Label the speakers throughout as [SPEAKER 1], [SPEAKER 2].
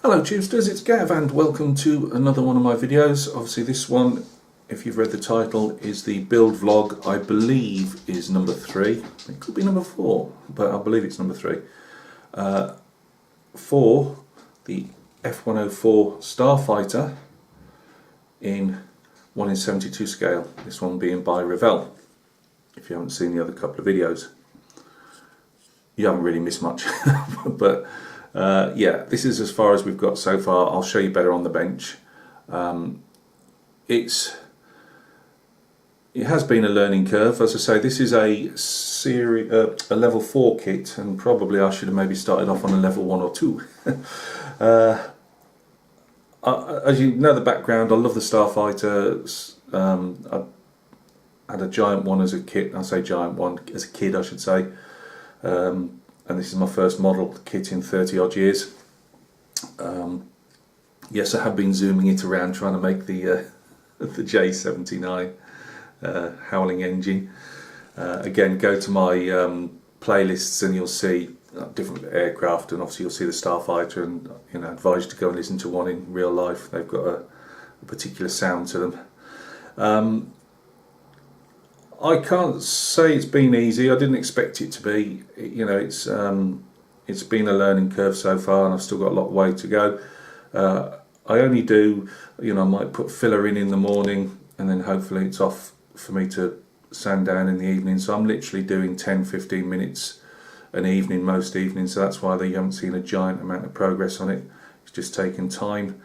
[SPEAKER 1] Hello Tubesters, it's Gav and welcome to another one of my videos. Obviously this one, if you've read the title, is the build vlog. I believe is number 3. It could be number 4, but I believe it's number 3. For the F104 Starfighter in 1:72 scale. This one being by Revell. If you haven't seen the other couple of videos, you haven't really missed much. But yeah, this is as far as we've got so far. I'll show you better on the bench. It has been a learning curve. As I say, this is a level 4 kit, and probably I should have maybe started off on a level 1 or 2. As you know the background, I love the Starfighter. I had a giant one as a kit. I say giant one as a kid, I should say. And this is my first model kit in 30 odd years. Yes, I have been zooming it around trying to make the J79 howling engine. Again, go to my playlists and you'll see different aircraft, and obviously you'll see the Starfighter, and you know, advise you to go and listen to one in real life. They've got a particular sound to them. I can't say it's been easy. I didn't expect it to be. You know, it's been a learning curve so far, and I've still got a lot of way to go. I only do, you know, I might put filler in the morning, and then hopefully it's off for me to sand down in the evening. So I'm literally doing 10-15 minutes an evening most evenings. So that's why you haven't seen a giant amount of progress on it. It's just taking time.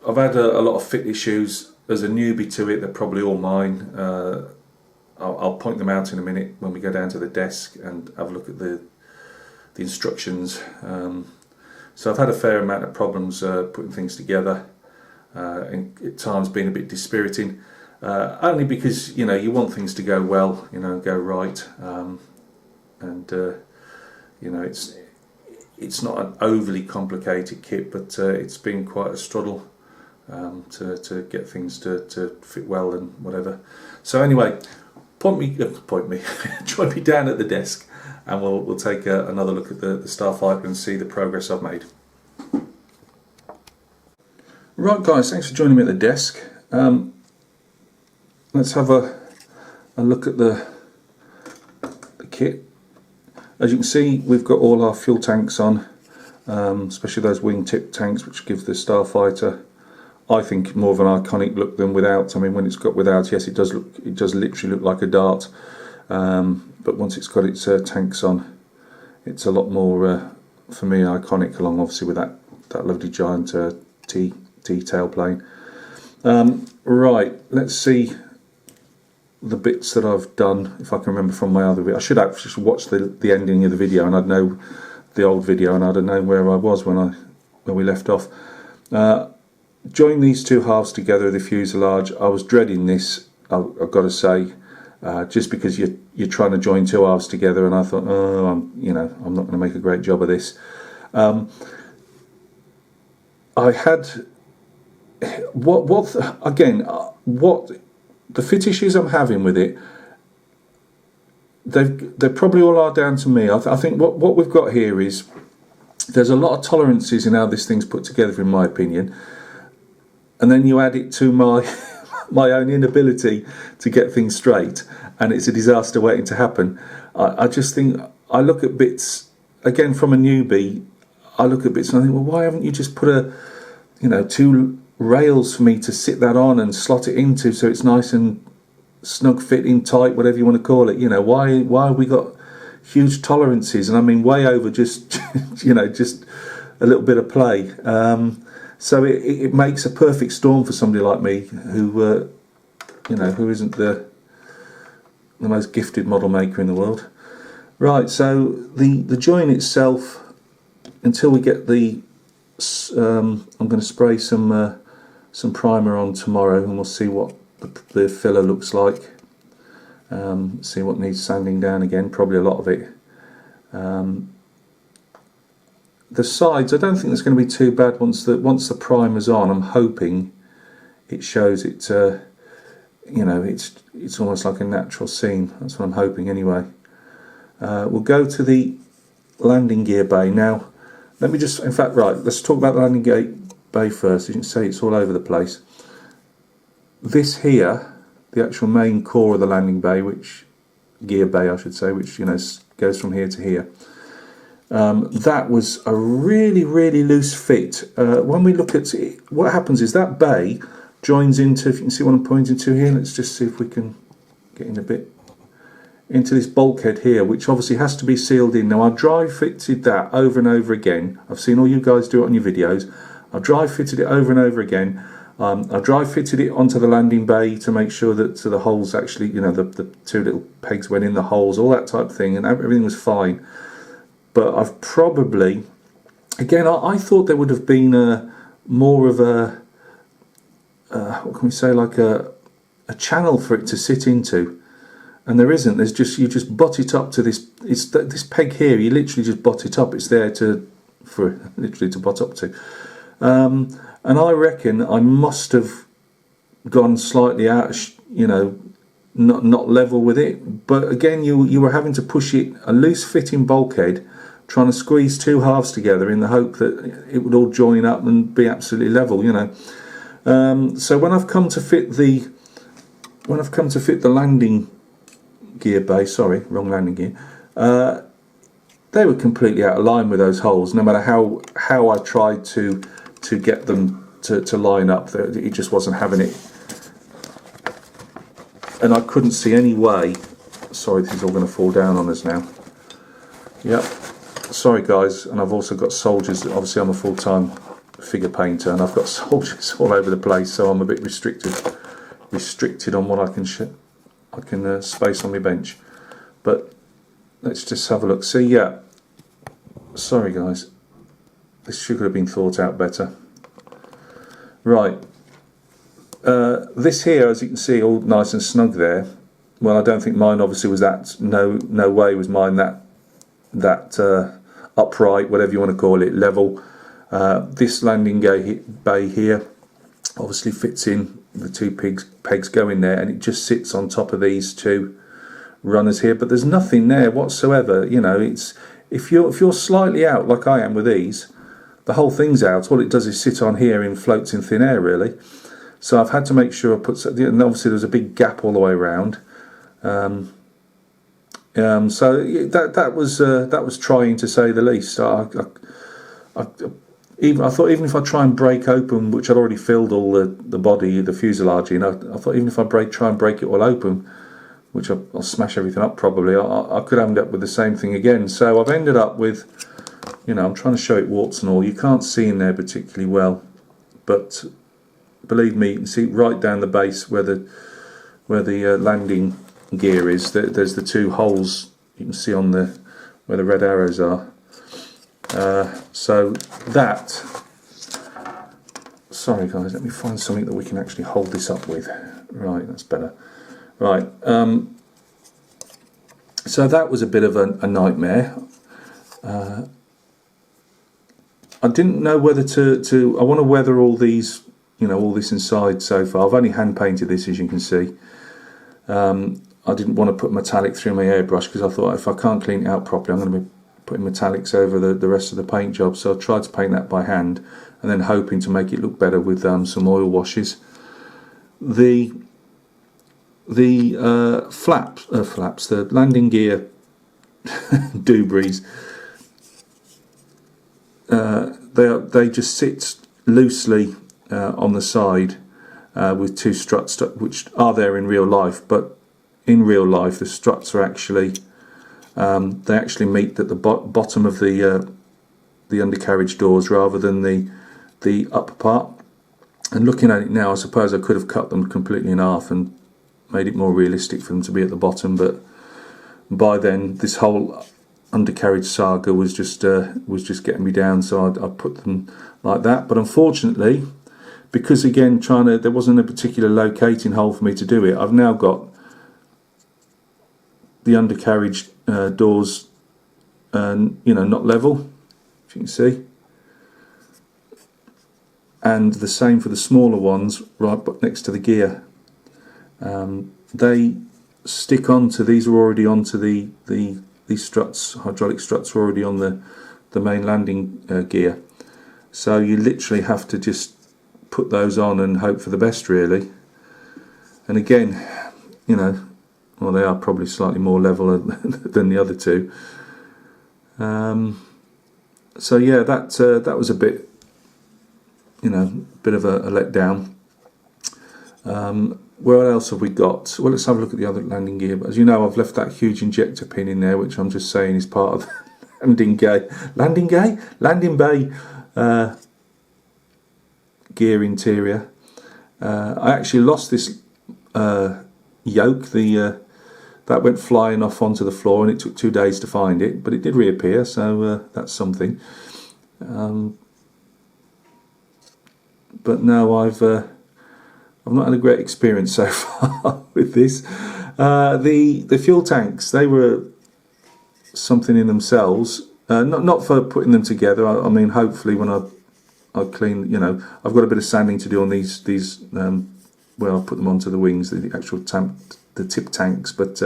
[SPEAKER 1] I've had a lot of fit issues as a newbie to it. They're probably all mine. I'll point them out in a minute when we go down to the desk and have a look at the instructions. So I've had a fair amount of problems putting things together, and at times being a bit dispiriting, only because, you know, you want things to go well, you know, go right, and you know, it's not an overly complicated kit, but it's been quite a struggle to get things to fit well and whatever. So anyway, join me down at the desk, and we'll take another look at the Starfighter and see the progress I've made. Right guys, thanks for joining me at the desk. Let's have a look at the kit. As you can see, we've got all our fuel tanks on, especially those wingtip tanks, which give the Starfighter, I think, more of an iconic look than without. I mean, when it's got without, yes, it does literally look like a dart. But once it's got its tanks on, it's a lot more, for me, iconic. Along, obviously, with that lovely giant T tailplane. Right, let's see the bits that I've done, if I can remember from my other video. I should actually watch the ending of the video, and I'd know the old video, and I'd have known where I was when we left off. Join these two halves together of the fuselage. I was dreading this, I've got to say, just because you're trying to join two halves together, and I thought, oh, I'm not going to make a great job of this. I had what the fit issues I'm having with it. They probably all are down to me. I think what we've got here is there's a lot of tolerances in how this thing's put together, in my opinion. And then you add it to my own inability to get things straight, and it's a disaster waiting to happen. I just think, I look at bits, again from a newbie, I look at bits and I think, well, why haven't you just put two rails for me to sit that on and slot it into so it's nice and snug fitting, tight, whatever you want to call it. You know, why have we got huge tolerances? And I mean way over just just a little bit of play. So it makes a perfect storm for somebody like me who isn't the most gifted model maker in the world. Right, so the join itself, until we get the I'm going to spray some primer on tomorrow, and we'll see what the filler looks like. See what needs sanding down again, probably a lot of it. The sides, I don't think it's going to be too bad once the primer's on. I'm hoping it shows it. It's almost like a natural seam. That's what I'm hoping anyway. We'll go to the landing gear bay. Now, let me just, in fact, right, let's talk about the landing gear bay first. As you can see, it's all over the place. This here, the actual main core of the landing bay, which gear bay I should say, which, you know, goes from here to here. That was a really, really loose fit. When we look at it, what happens is that bay joins into, if you can see what I'm pointing to here, let's just see if we can get in a bit, into this bulkhead here, which obviously has to be sealed in. Now, I dry fitted that over and over again. I've seen all you guys do it on your videos. I've dry fitted it over and over again. I dry fitted it onto the landing bay to make sure that the holes actually, you know, the two little pegs went in the holes, all that type of thing, and everything was fine. But I've probably, again, I thought there would have been more of a, what can we say, like a channel for it to sit into, and there isn't. There's just, you just butt it up to this. It's this peg here. You literally just butt it up. It's there for literally to butt up to. And I reckon I must have gone slightly out, you know, not level with it. But again, you were having to push it, a loose fitting bulkhead, trying to squeeze two halves together in the hope that it would all join up and be absolutely level, you know. So when I've come to fit the landing gear bay, sorry, wrong landing gear, they were completely out of line with those holes. No matter how I tried to get them to line up, it just wasn't having it, and I couldn't see any way. Sorry, this is all going to fall down on us now. Yep, sorry guys. And I've also got soldiers. Obviously I'm a full-time figure painter, and I've got soldiers all over the place, so I'm a bit restricted on what I can space on my bench. But let's just have a look. See, yeah, sorry guys, this should have been thought out better. Right, this here, as you can see, all nice and snug there. Well, I don't think mine obviously was that. No way was mine that upright, whatever you want to call it, level. This landing bay here obviously fits in. The two pegs go in there, and it just sits on top of these two runners here. But there's nothing there whatsoever. You know, it's if you're slightly out like I am with these, the whole thing's out. All it does is sit on here and floats in thin air, really. So I've had to make sure I put, and obviously there's a big gap all the way around. So that was trying, to say the least. I thought even if I try and break open, which I'd already filled all the body, the fuselage in, I thought even if I try and break it all open, which I'll smash everything up probably, I could end up with the same thing again. So I've ended up with, you know, I'm trying to show it warts and all. You can't see in there particularly well, but believe me, you can see right down the base where the landing gear is. There's the two holes you can see on where the red arrows are. So that, sorry guys, let me find something that we can actually hold this up with. Right, that's better. Right, so that was a bit of a nightmare. I didn't know whether I want to weather all these, you know, all this inside so far. I've only hand painted this, as you can see. I didn't want to put metallic through my airbrush because I thought if I can't clean it out properly, I'm going to be putting metallics over the rest of the paint job. So I tried to paint that by hand, and then hoping to make it look better with some oil washes. The flaps, the landing gear doobies, they just sit loosely on the side with two struts, which are there in real life, but in real life the struts are actually they actually meet at the bottom of the undercarriage doors rather than the upper part. And looking at it now, I suppose I could have cut them completely in half and made it more realistic for them to be at the bottom, but by then this whole undercarriage saga was just getting me down, so I put them like that. But unfortunately, because again there wasn't a particular locating hole for me to do it, I've now got the undercarriage doors you know, not level, if you can see, and the same for the smaller ones right next to the gear. They stick onto, these are already onto the these struts, hydraulic struts, are already on the main landing gear. So you literally have to just put those on and hope for the best, really. And again, you know, well, they are probably slightly more level than the other two. So yeah, that was a bit, you know, bit of a letdown. Where else have we got? Well, let's have a look at the other landing gear. But as you know, I've left that huge injector pin in there, which I'm just saying is part of the landing bay gear interior. I actually lost this yoke. That went flying off onto the floor, and it took 2 days to find it, but it did reappear, so that's something. But no, I've not had a great experience so far with this. The fuel tanks, they were something in themselves. Not for putting them together. I mean, hopefully when I clean, you know, I've got a bit of sanding to do on these where I put them onto the wings, the actual the tip tanks, but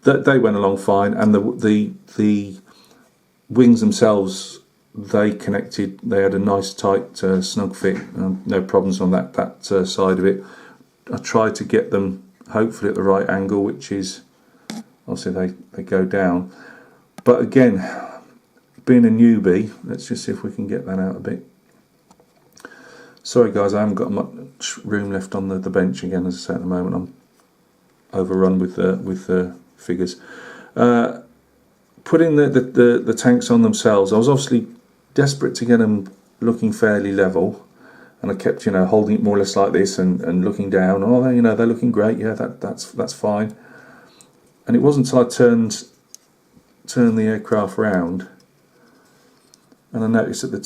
[SPEAKER 1] they went along fine, and the wings themselves, they connected. They had a nice tight snug fit, no problems on that side of it. I tried to get them hopefully at the right angle, which is obviously they go down, but again, being a newbie, let's just see if we can get that out a bit. Sorry guys, I haven't got much room left on the bench again. As I say, at the moment I'm overrun with the figures. Putting the tanks on themselves, I was obviously desperate to get them looking fairly level, and I kept, you know, holding it more or less like this and looking down. Oh, you know, they're looking great. Yeah, that's fine. And it wasn't until I turned the aircraft round and I noticed that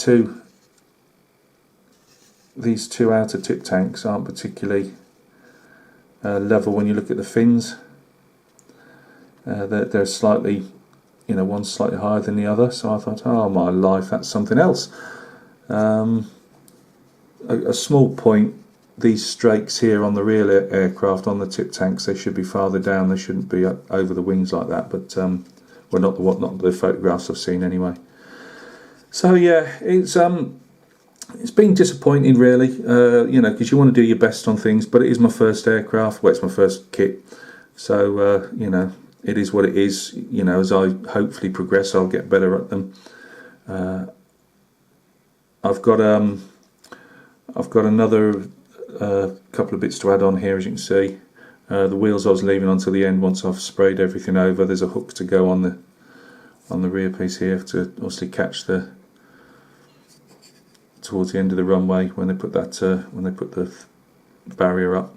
[SPEAKER 1] these two outer tip tanks aren't particularly level when you look at the fins. They're slightly, you know, one's slightly higher than the other, so I thought, oh my life, that's something else. A small point, these strakes here on the real aircraft, on the tip tanks, they should be farther down, they shouldn't be up over the wings like that, but well, not the photographs I've seen anyway. So yeah, it's been disappointing, really, you know, because you want to do your best on things, but it is my first aircraft. Well, it's my first kit, so you know, it is what it is. You know, as I hopefully progress, I'll get better at them. I've got another couple of bits to add on here, as you can see. The wheels I was leaving until the end. Once I've sprayed everything over, there's a hook to go on the rear piece here to obviously catch towards the end of the runway when they put the barrier up.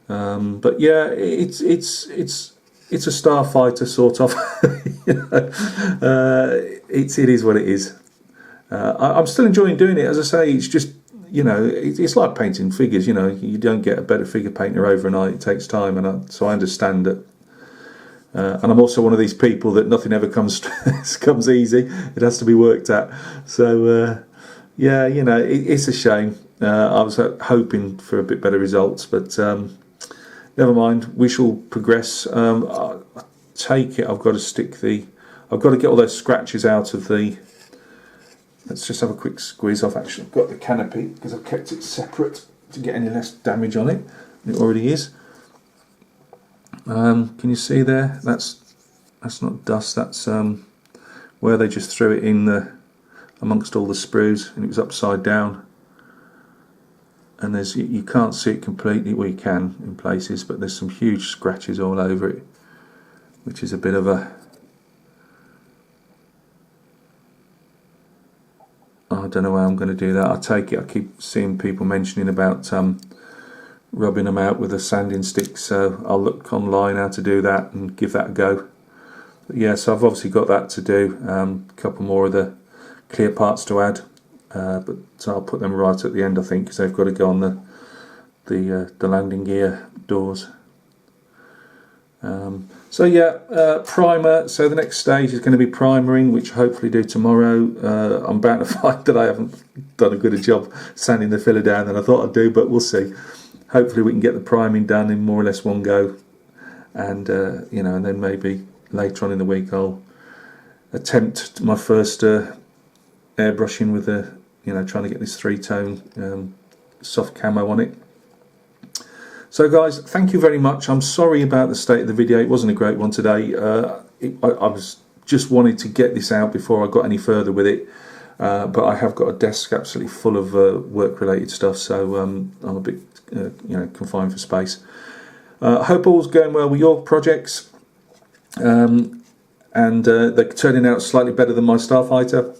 [SPEAKER 1] But yeah, it's a Starfighter sort of. You know, it is what it is. I'm still enjoying doing it. As I say, it's just, you know, it's like painting figures. You know, you don't get a better figure painter overnight. It takes time, and so I understand that. And I'm also one of these people that nothing ever comes easy. It has to be worked at. So yeah, you know, it's a shame. I was hoping for a bit better results, but never mind. We shall progress. I take it I've got to get all those scratches out of the. Let's just have a quick squeeze off. Actually, I've got the canopy because I've kept it separate to get any less damage on it. It already is. Can you see there? That's not dust. That's where they just threw it in amongst all the sprues, and it was upside down. And you can't see it completely. Well, you can in places, but there's some huge scratches all over it, which is a bit of a. I don't know how I'm going to do that. I take it. I keep seeing people mentioning about rubbing them out with a sanding stick, so I'll look online how to do that and give that a go. But yeah, so I've obviously got that to do. A couple more of the clear parts to add, but I'll put them right at the end, I think, because they've got to go on the landing gear doors. So yeah, primer. So the next stage is going to be primering, which I hopefully do tomorrow. I'm bound to find that I haven't done a good job sanding the filler down than I thought I'd do, but we'll see. Hopefully we can get the priming done in more or less one go, and you know, and then maybe later on in the week I'll attempt my first airbrushing with trying to get this 3-tone soft camo on it. So guys, thank you very much. I'm sorry about the state of the video. It wasn't a great one today. I was just wanted to get this out before I got any further with it. But I have got a desk absolutely full of work-related stuff, so I'm a bit, confined for space. I hope all's going well with your projects, and they're turning out slightly better than my Starfighter.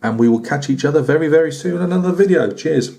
[SPEAKER 1] And we will catch each other very, very soon in another video. Cheers.